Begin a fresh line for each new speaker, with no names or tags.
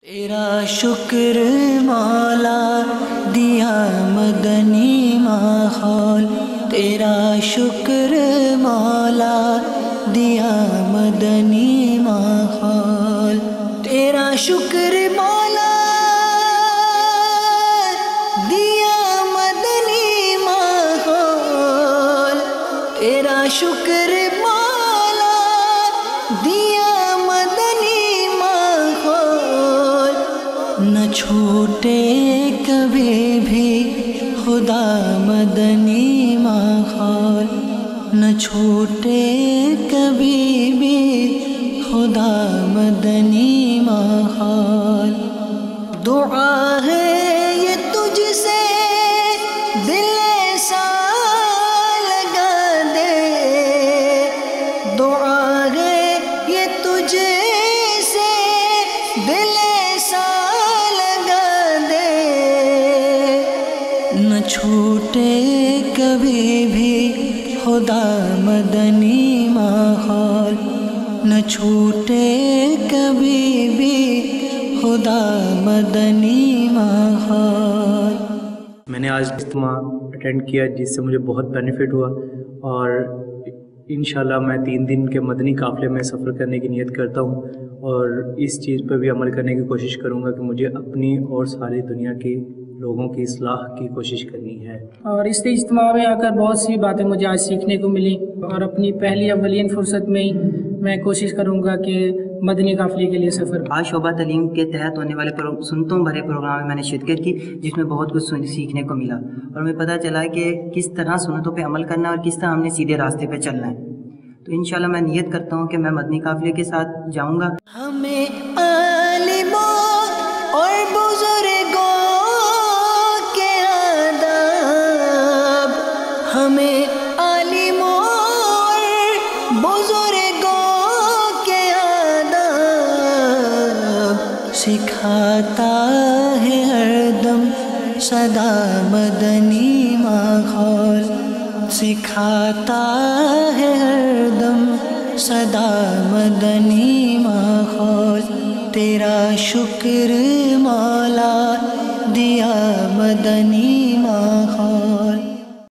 تیرا شکر مولا دیا مدنی ماحول، تیرا شکر مولا دیا مدنی ماحول، تیرا شکر مولا دیا مدنی ماحول، تیرا شکر مولا دیا مدنی ماحول، نہ چھوٹے کبھی بھی خدا مدنی ماحول، نہ چھوٹے کبھی بھی خدا مدنی ماحول۔ دعا ہے یہ تجھ سے دل ایسا لگا دے، دعا ہے یہ تجھ سے دل ایسا لگا دے، نہ چھوٹے کبھی بھی خدا مدنی ماحول، نہ چھوٹے کبھی بھی خدا مدنی ماحول۔
میں نے آج اجتماع اٹینڈ کیا جس سے مجھے بہت بینیفٹ ہوا، اور انشاءاللہ میں 3 دن کے مدنی قافلے میں سفر کرنے کی نیت کرتا ہوں، اور اس چیز پہ بھی عمل کرنے کی کوشش کروں گا کہ مجھے اپنی اور ساری دنیا کی لوگوں کی اصلاح کی کوشش کرنی ہے۔
اور اس اجتماع میں آ کر بہت سی باتیں مجھے آج سیکھنے کو ملی، اور اپنی پہلی اولین فرصت میں ہی میں کوشش کروں گا کہ مدنی قافلے کے لیے سفر۔
آج شعبہ تعلیم کے تحت ہونے والے سنتوں بھرے پروگرام میں نے شرکت کی، جس میں بہت کچھ سیکھنے کو ملا، اور ہمیں پتہ چلا کہ کس طرح سنتوں پہ عمل کرنا ہے اور کس طرح ہم نے سیدھے راستے پہ چلنا ہے۔ تو انشاءاللہ میں نیت کرتا ہوں کہ میں مدنی قافلے کے ساتھ جاؤں گا۔
ہمیں عالموں اور بزرگوں کے آداب، ہمیں عالموں اور بزرگوں کے آداب سکھاتا ہے ہر دم سدا مدنی ماحول، سکھاتا ہے ہر دم سدا مدنی ماحول، تیرا شکر مولا دیا مدنی